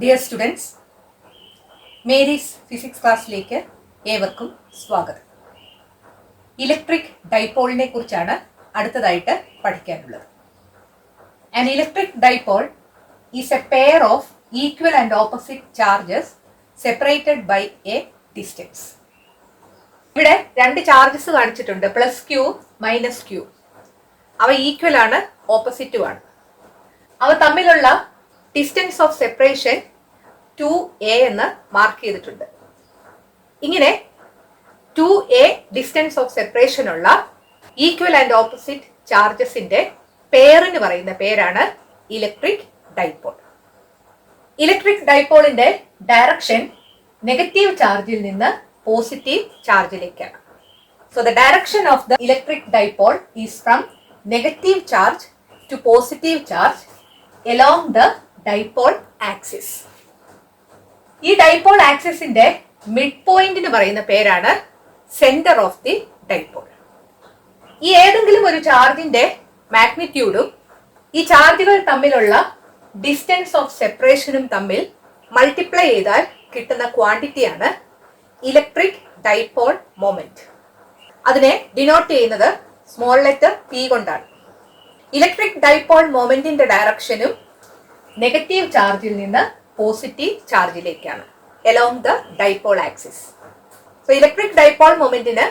Dear students, Mary's physics ക്ലാസ്സിലേക്ക് ഏവർക്കും സ്വാഗതം. ഇലക്ട്രിക് ഡൈപോളിനെ കുറിച്ചാണ് അടുത്തതായിട്ട് പഠിക്കാനുള്ളത്. An electric dipole is a pair of equal and opposite charges separated by a distance. ഇവിടെ രണ്ട് ചാർജസ് കാണിച്ചിട്ടുണ്ട്, പ്ലസ് ക്യൂ മൈനസ് ക്യൂ. അവ ഈക്വൽ ആണ്, ഓപ്പോസിറ്റും ആണ്. അവ തമ്മിലുള്ള ഡിസ്റ്റൻസ് ഓഫ് സെപ്പറേഷൻ 2a എന്ന് മാർക്ക് ചെയ്തിട്ടുണ്ട്. ഇങ്ങനെ 2a ഡിസ്റ്റൻസ് ഓഫ് സെപ്പറേഷൻ ഉള്ള ഈക്വൽ ആൻഡ് ഓപ്പോസിറ്റ് ചാർജസിന്റെ പേരിന് പറയുന്ന പേരാണ് ഇലക്ട്രിക് ഡൈപോൾ. ഇലക്ട്രിക് ഡൈപോളിന്റെ ഡയറക്ഷൻ നെഗറ്റീവ് ചാർജിൽ നിന്ന് പോസിറ്റീവ് ചാർജിലേക്കാണ്. So the direction of the electric dipole is from negative charge to positive charge along the dipole axis. ഈ ഡൈപോൾ ആക്സിസിന്റെ മിഡ് പോയിന്റിന് പറയുന്ന പേരാണ് സെന്റർ ഓഫ് ദി ഡൈപോൾ. ഈ ഏതെങ്കിലും ഒരു ചാർജിന്റെ മാഗ്നിറ്റ്യൂഡും ഈ ചാർജുകൾ തമ്മിലുള്ള ഡിസ്റ്റൻസ് ഓഫ് സെപ്പറേഷനും തമ്മിൽ മൾട്ടിപ്ലൈ ചെയ്താൽ കിട്ടുന്ന ക്വാണ്ടിറ്റിയാണ് ഇലക്ട്രിക് ഡൈപോൾ മൊമെന്റ്. അതിനെ ഡിനോട്ട് ചെയ്യുന്നത് സ്മോൾ ലെറ്റർ പി കൊണ്ടാണ്. ഇലക്ട്രിക് ഡൈപോൾ മൊമെന്റിന്റെ ഡയറക്ഷനും നെഗറ്റീവ് ചാർജിൽ നിന്ന് പോസിറ്റീവ് ചാർജിലേക്കാണ് along the dipole axis. So electric dipole മൊമെന്റിന്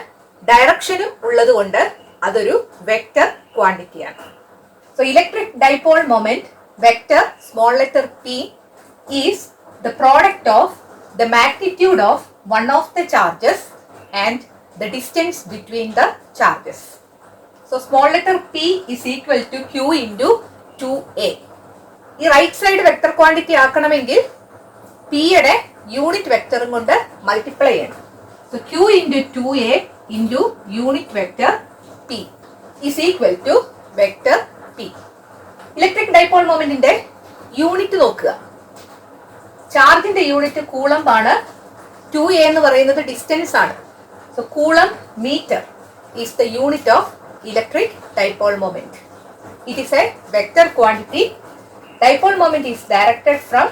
ഡയറക്ഷനും ഉള്ളത് കൊണ്ട് അതൊരു വെക്റ്റർ ക്വാണ്ടിറ്റിയാണ്. So electric dipole moment vector small letter p is the product of the magnitude of one of the charges and the distance between the charges. So small letter p is equal to q into 2a. ഈ right side vector quantity ആക്കണമെങ്കിൽ p യുടെ unit വെക്റ്ററും കൊണ്ട് multiply ചെയ്യണം. So q into 2a into unit vector p is equal to vector p. Electric dipole മൊമെന്റിന്റെ unit നോക്കുക. ചാർജിന്റെ unit Coulomb ആണ്. 2a എന്ന് പറയുന്നത് ഡിസ്റ്റൻസ് ആണ്. So coulomb metre is the unit of electric dipole moment. It is a vector quantity. Dipole moment is directed from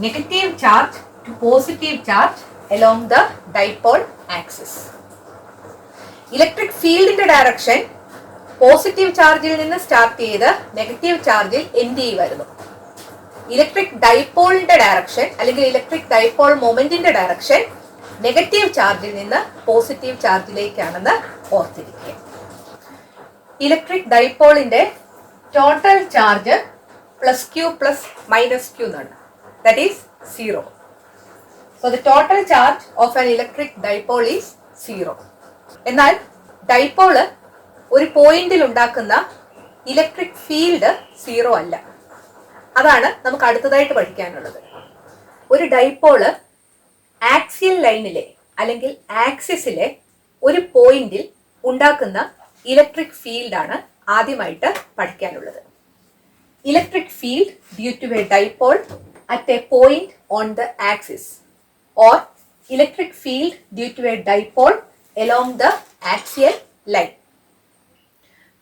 negative charge to positive charge along the dipole axis. Electric field in the direction positive ചാർജിൽ നിന്ന് start ചെയ്ത് negative ചാർജിൽ end ചെയ്യുമായിരുന്നു. Electric ഡൈപോളിന്റെ direction അല്ലെങ്കിൽ electric dipole മൊമെന്റിന്റെ direction negative ചാർജിൽ നിന്ന് പോസിറ്റീവ് ചാർജിലേക്കാണെന്ന് ഓർത്തിരിക്കുക. ഇലക്ട്രിക് ഡൈപോളിന്റെ total charge plus q plus minus q എന്നാണ്. That is 0. So the total charge of an electric dipole is 0. എന്നാൽ ഡൈപോള് ഒരു പോയിന്റിൽ ഉണ്ടാക്കുന്ന ഇലക്ട്രിക് ഫീൽഡ് 0 അല്ല. അതാണ് നമുക്ക് അടുത്തതായിട്ട് പഠിക്കാനുള്ളത്. ഒരു ഡൈപോള് ആക്സിയൽ ലൈനിലെ അല്ലെങ്കിൽ ആക്സിസിലെ ഒരു പോയിന്റിൽ ഉണ്ടാക്കുന്ന ഇലക്ട്രിക് ഫീൽഡാണ് ആദ്യമായിട്ട് പഠിക്കാനുള്ളത്. Electric field due to a dipole at a point on the axis or electric field due to a dipole along the axial line.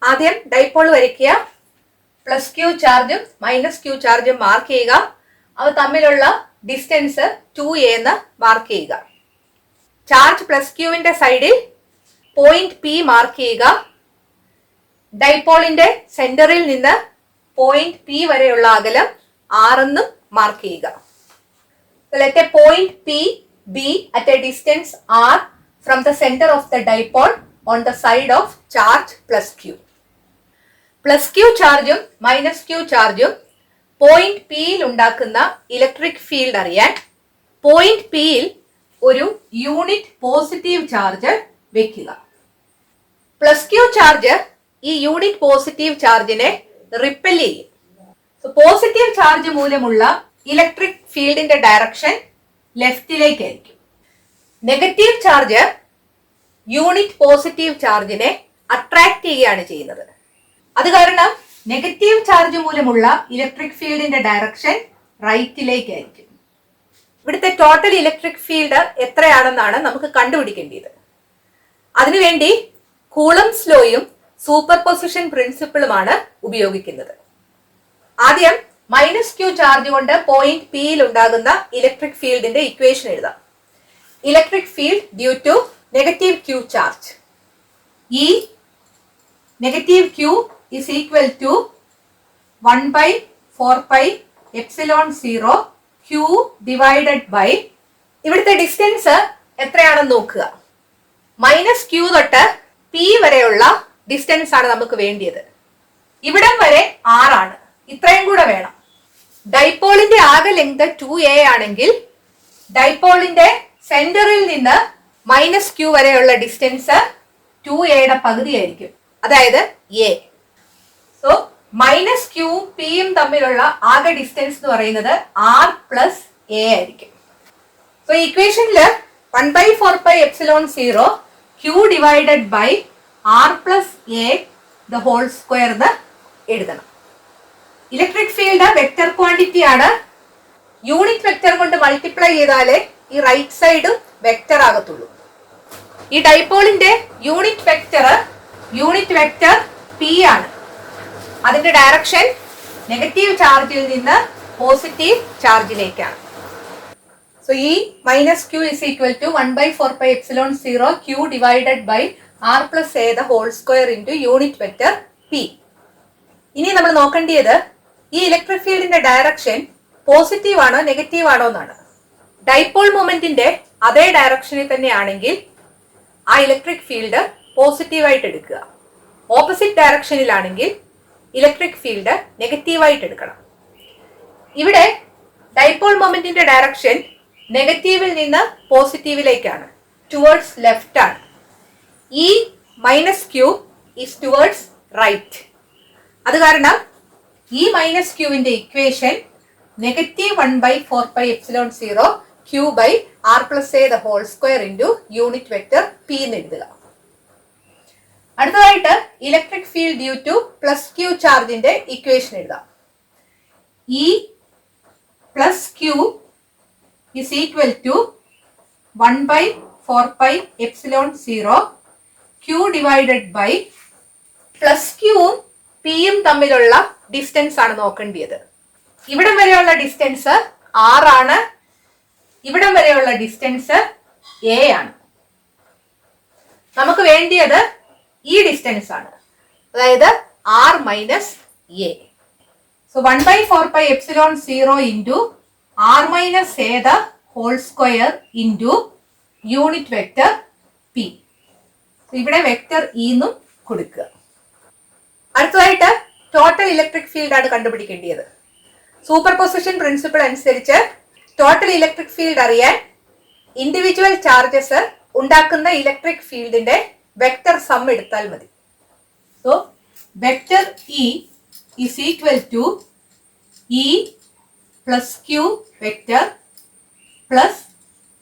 ആദ്യം ഡൈപോൾ വരയ്ക്കുക. പ്ലസ് ക്യൂ ചാർജും മൈനസ് ക്യൂ ചാർജും മാർക്ക് ചെയ്യുക. അവ തമ്മിലുള്ള ഡിസ്റ്റൻസ് 2a എന്ന് mark ചെയ്യുക. Charge plus ക്യൂവിന്റെ സൈഡിൽ പോയിന്റ് പി മാർക്ക് ചെയ്യുക. ഡൈപോളിന്റെ സെന്ററിൽ നിന്ന് പോയിന്റ് പി വരെയുള്ള അകലം r എന്നും മാർക്ക് ചെയ്യുക. Let a point P be at a distance r from the center of the dipole on the side of charge plus q. Plus q ചാർജും minus q ചാർജും point പിയിൽ ഉണ്ടാക്കുന്ന electric field അറിയാൻ point പിയിൽ ഒരു unit positive charge വെക്കുക. Plus q charge ഈ unit positive ചാർജിനെ റിപ്പൽ ചെയ്യും. സോ പോസിറ്റീവ് ചാർജ് മൂലമുള്ള ഇലക്ട്രിക് ഫീൽഡിന്റെ ഡയറക്ഷൻ ലെഫ്റ്റിലേക്കായിരിക്കും. നെഗറ്റീവ് ചാർജ് യൂണിറ്റ് പോസിറ്റീവ് ചാർജിനെ അട്രാക്ട് ചെയ്യുകയാണ് ചെയ്യുന്നത്. അത് കാരണം നെഗറ്റീവ് ചാർജ് മൂലമുള്ള ഇലക്ട്രിക് ഫീൽഡിന്റെ ഡയറക്ഷൻ റൈറ്റിലേക്കായിരിക്കും. ഇവിടുത്തെ ടോട്ടൽ ഇലക്ട്രിക് ഫീൽഡ് എത്രയാണെന്നാണ് നമുക്ക് കണ്ടുപിടിക്കേണ്ടത്. അതിനുവേണ്ടി കൂളംസ് ലോയും സൂപ്പർ പൊസിഷൻ പ്രിൻസിപ്പിളുമാണ് ഉപയോഗിക്കുന്നത്. ആദ്യം മൈനസ് ക്യൂ ചാർജ് കൊണ്ട് പോയിന്റ് പിയിൽ ഉണ്ടാകുന്ന ഇലക്ട്രിക് ഫീൽഡിന്റെ ഇക്വേഷൻ എഴുതാം. Electric field due to negative q charge. ഈ negative q is equal to 1/4πε0 q divided by, ഇവിടുത്തെ ഡിസ്റ്റൻസ് എത്രയാണെന്ന് നോക്കുക. മൈനസ് ക്യൂ തൊട്ട് പി വരെയുള്ള ഡിസ്റ്റൻസ് ആണ് നമുക്ക് വേണ്ടിയത്. ഇവിടം വരെ 6 ആണ്. ഇത്രയും കൂടെ വേണം. ഡൈപോളിന്റെ ആകെ ലെങ്ത് 2a ആണെങ്കിൽ ഡൈപോളിന്റെ സെന്ററിൽ നിന്ന് മൈനസ് ക്യൂ വരെയുള്ള ഡിസ്റ്റൻസ് 2aയുടെ പകുതിയായിരിക്കും, അതായത് a. സോ മൈനസ് ക്യൂവും പിയും തമ്മിലുള്ള ആകെ ഡിസ്റ്റൻസ് എന്ന് പറയുന്നത് r പ്ലസ് a ആയിരിക്കും. സോ ഇക്വേഷനില് 1/4πε0 q divided by r plus a the whole square എന്ന് എഴുതണം. ഇലക്ട്രിക് ഫീൽഡ് വെക്റ്റർ ക്വാണ്ടിറ്റി ആണ്. യൂണിറ്റ് വെക്റ്റർ കൊണ്ട് മൾട്ടിപ്ലൈ ചെയ്താലേ ഈ റൈറ്റ് സൈഡും വെക്റ്റർ ആകത്തുള്ളൂ. ഈ ഡൈപോളിന്റെ യൂണിറ്റ് വെക്റ്റർ പി ആണ്. അതിന്റെ ഡയറക്ഷൻ നെഗറ്റീവ് ചാർജിൽ നിന്ന് പോസിറ്റീവ് ചാർജിലേക്കാണ്. സോ ഈ minus q is equal to 1/4πε0 q divided by r plus a the whole square into unit vector p. ഇനി നമ്മൾ നോക്കേണ്ടത് ഈ ഇലക്ട്രിക് ഫീൽഡിന്റെ ഡയറക്ഷൻ പോസിറ്റീവ് ആണോ നെഗറ്റീവ് ആണോ എന്നാണ്. ഡൈപോൾ മൊമെന്റിന്റെ അതേ ഡയറക്ഷനിൽ തന്നെയാണെങ്കിൽ ആ ഇലക്ട്രിക് ഫീൽഡ് പോസിറ്റീവായിട്ട് എടുക്കുക. ഓപ്പോസിറ്റ് ഡയറക്ഷനിലാണെങ്കിൽ ഇലക്ട്രിക് ഫീൽഡ് നെഗറ്റീവായിട്ട് എടുക്കണം. ഇവിടെ ഡൈപോൾ മൊമെന്റിന്റെ ഡയറക്ഷൻ നെഗറ്റീവിൽ നിന്ന് പോസിറ്റീവിലേക്കാണ്, ടുവേർഡ്സ് ലെഫ്റ്റ് ആണ്. ഈ minus q is towards right. അത് കാരണം ഈ മൈനസ് ക്യൂവിന്റെ equation negative 1/4πε0 q by r plus a the whole square into unit vector p എന്ന് എഴുതുക. അടുത്തതായിട്ട് electric field due to plus q ചാർജിന്റെ ഇക്വേഷൻ എഴുതാം. ഈ plus q is equal to 1/4πε0 q divided by, plus ക്യൂവും പിയും തമ്മിലുള്ള ഡിസ്റ്റൻസ് ആണ് നോക്കേണ്ടത്. ഇവിടം വരെയുള്ള ഡിസ്റ്റൻസ് r ആണ്, ഇവിടം വരെയുള്ള ഡിസ്റ്റൻസ് a ആണ്. നമുക്ക് വേണ്ടിയത് ഈ ഡിസ്റ്റൻസ് ആണ്, അതായത് r minus a. So 1/4πε0 into r minus a the whole square into unit vector p. ഇവിടെ വെക്റ്റർ ഇന്നും കൊടുക്കുക. അടുത്തതായിട്ട് ടോട്ടൽ ഇലക്ട്രിക് ഫീൽഡ് ആണ് കണ്ടുപിടിക്കേണ്ടത്. സൂപ്പർ പൊസിഷൻ പ്രിൻസിപ്പിൾ അനുസരിച്ച് ടോട്ടൽ ഇലക്ട്രിക് ഫീൽഡ് അറിയാൻ ഇൻഡിവിജ്വൽ ചാർജസ് ഉണ്ടാക്കുന്ന ഇലക്ട്രിക് ഫീൽഡിന്റെ വെക്റ്റർ സം എടുത്താൽ മതി. So vector E is equal to E plus q vector plus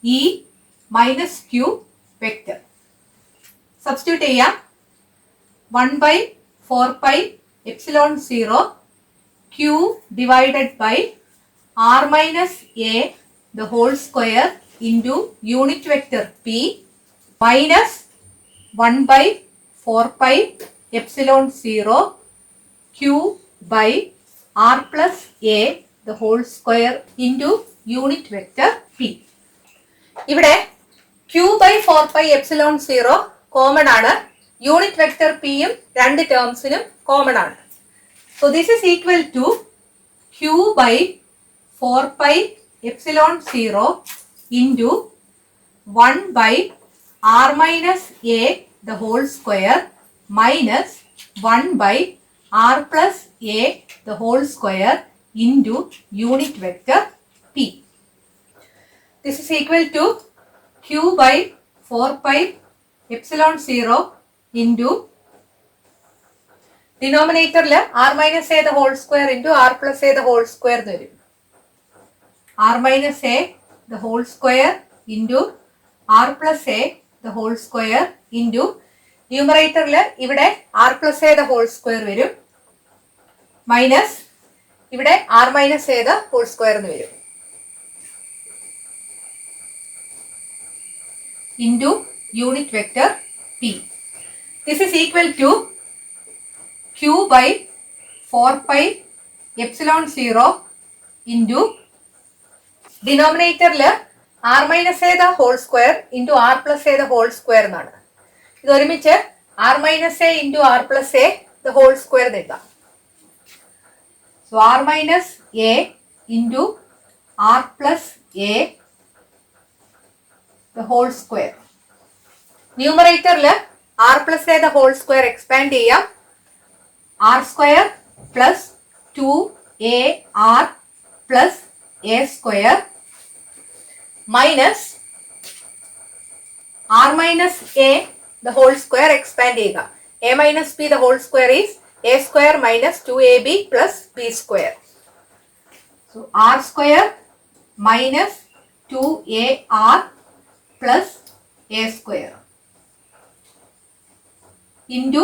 E minus q vector. Substitute ചെയ്യാം. 1/4πε0 q divided by r minus a the whole square into unit vector p minus 1/4πε0 q by r plus a the whole square into unit vector p. ഇവിടെ q by 4πε0 common ആണ്. Unit vector പിയും രണ്ട് ടേംസിനും common ആണ്. So this is equal to q by 4πε0 into 1/r minus a the whole square minus 1/r plus a the whole square into unit vector p. This is equal to q by 4πε0 into ഡിനോമിനേറ്ററിൽ r minus a the whole square into r plus a the whole square എന്ന് വരും. r minus a the whole square into r plus a the whole square into ന്യൂമറേറ്ററിൽ ഇവിടെ r plus a the whole square വരും, minus ഇവിടെ r minus a the whole square എന്ന് വരും, into unit vector p. This is equal to q by 4πε0 epsilon 0 into ഡിനോമിനേറ്ററിൽ r minus a the whole square into r plus a the whole square എന്നാണ്. ഇത് ഒരുമിച്ച് r minus a into r plus a the whole square എന്ന് എഴുതാം. So r minus a into r plus a the whole square. ന്യൂമറേറ്ററിൽ r plus a the whole square expand ചെയ്യാം. R square plus 2ar plus a square minus r minus a the whole square expand ചെയ്യുക. A minus b the whole square is a square minus 2ab plus b square. So r square minus 2ar plus a square into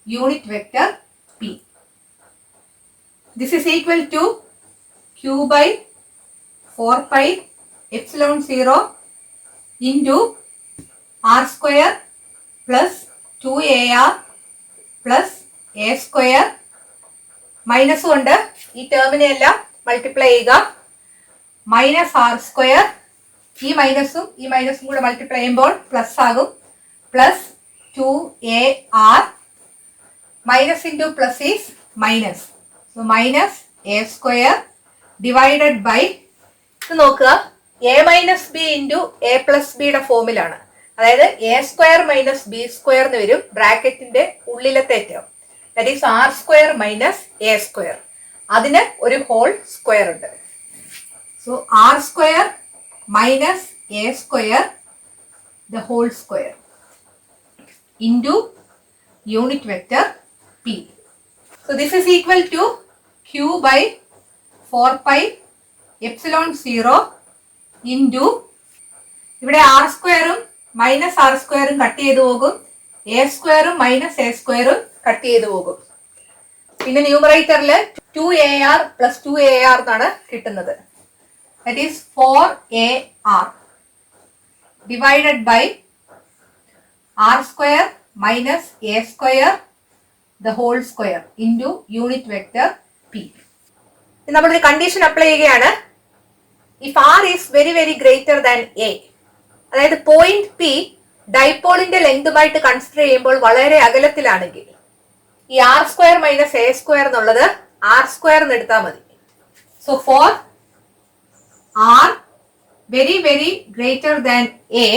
unit vector p. This is equal to q by 4 pi epsilon 0 into r square plus 2ar plus a square minus കൊണ്ട് ഈ ടേമിനെ എല്ലാം multiply ചെയ്യുക. Minus R square, ഈ മൈനസും കൂടെ multiply ചെയ്യുമ്പോൾ plus ആകും. Plus 2ar minus into plus is minus. So minus a square divided by, ഇത് നോക്കുക, a minus b into a plus b യുടെ ഫോമിലാണ്. അതായത് a square minus b square എന്ന് വരും ബ്രാക്കറ്റിന്റെ ഉള്ളിലത്തെ term. That is r square minus a square. അതിന് ഒരു ഹോൾ സ്ക്വയർ ഉണ്ട്. So r square minus a square the whole square into unit vector p. So this is equal to q by 4 pi epsilon 0 into, ഇവിടെ R സ്ക്വയറും minus R സ്ക്വയറും cut ചെയ്ത് പോകും, A സ്ക്വയറും minus A സ്ക്വയറും cut ചെയ്ത് പോകും. പിന്നെ ന്യൂമറേറ്ററിൽ 2ar പ്ലസ് 2ar എന്നാണ് കിട്ടുന്നത്. That is 4ar divided by r square minus a square the whole square into unit vector p. നമ്മളൊരു കണ്ടീഷൻ അപ്ലൈ ചെയ്യുകയാണ്. If r is very very greater than a, അതായത് point p ഡൈപോളിന്റെ ലെങ്തുമായിട്ട് consider ചെയ്യുമ്പോൾ വളരെ അകലത്തിലാണെങ്കിൽ ഈ r സ്ക്വയർ മൈനസ് a സ്ക്വയർ എന്നുള്ളത് r സ്ക്വയർ എന്ന് എടുത്താൽ മതി. So for r very very greater than a,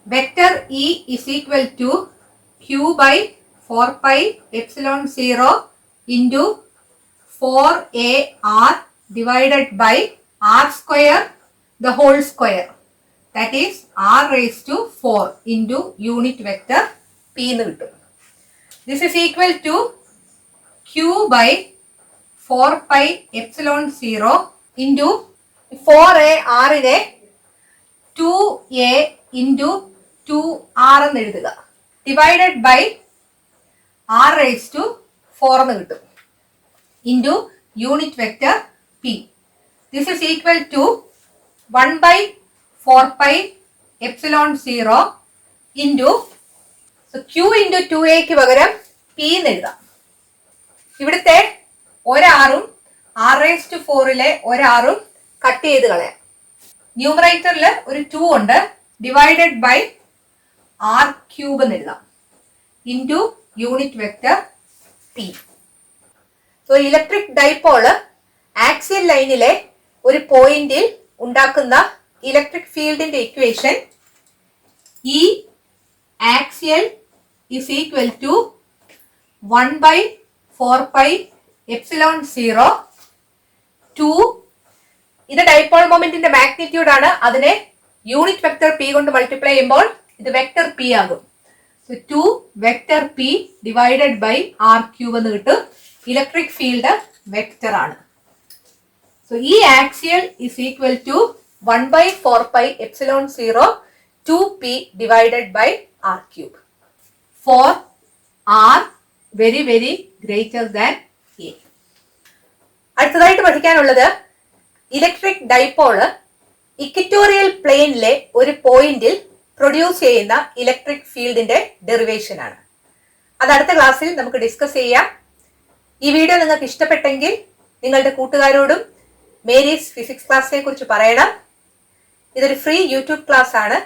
vector E is equal to q by 4 pi epsilon 0 into 4ar divided by r square the whole square. That is r raised to 4 into unit vector p എന്ന് കിട്ടും. This is equal to q by 4 pi epsilon 0 into 4ar നെ 2a into 2r എന്ന് എഴുതുക. Divided by r raise to 4 എന്ന് കിട്ടും. Into unit vector p. This is equal to 1 by 4 pi epsilon 0 into, q into 2a പകരം p എന്ന് എഴുതാം. ഇവിടുത്തെ ഒരാറും r റേസ് ടു 4 ഒരാറും കട്ട് ചെയ്ത് കളയാം. ന്യൂമറേറ്ററിൽ ഒരു 2 ഉണ്ട്. ഡിവൈഡഡ് ബൈ ആർ ക്യൂബ് എന്ന് എഴുതാം. Into unit vector p. So electric dipole axial ലൈനിലെ ഒരു പോയിന്റിൽ ഉണ്ടാക്കുന്ന ഇലക്ട്രിക് ഫീൽഡിന്റെ equation e axial is equal to 1 by 4 pi epsilon 0 2, ഇത് ഡൈപോൾ മൊമെന്റിന്റെ മാഗ്നിറ്റ്യൂഡ് ആണ്. അതിനെ യൂണിറ്റ് വെക്റ്റർ പി കൊണ്ട് മൾട്ടിപ്ലൈ ചെയ്യുമ്പോൾ ഇത് വെക്റ്റർ പി ആകും. So 2 vector p divided by r cube എന്ന് കിട്ടും. ഇലക്ട്രിക് ഫീൽഡ് വെക്റ്റർ ആണ്. So e axial is equal to 1 by 4 pi epsilon 0 2p divided by r cube. For r very very greater than a. അടുത്തതായിട്ട് പഠിക്കാനുള്ളത് electric dipole equatorial പ്ലെയിനിലെ ഒരു പോയിന്റിൽ produce ചെയ്യുന്ന electric ഫീൽഡിന്റെ derivation ആണ്. അത് അടുത്ത ക്ലാസ്സിൽ നമുക്ക് ഡിസ്കസ് ചെയ്യാം. ഈ വീഡിയോ നിങ്ങൾക്ക് ഇഷ്ടപ്പെട്ടെങ്കിൽ നിങ്ങളുടെ കൂട്ടുകാരോടും മേരീസ് ഫിസിക്സ് ക്ലാസ്സിനെ കുറിച്ച് പറയണം. ഇതൊരു ഫ്രീ യൂട്യൂബ് ക്ലാസ് ആണ്.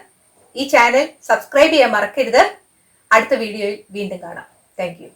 ഈ ചാനൽ സബ്സ്ക്രൈബ് ചെയ്യാൻ മറക്കരുത്. അടുത്ത വീഡിയോയിൽ വീണ്ടും കാണാം. Thank you.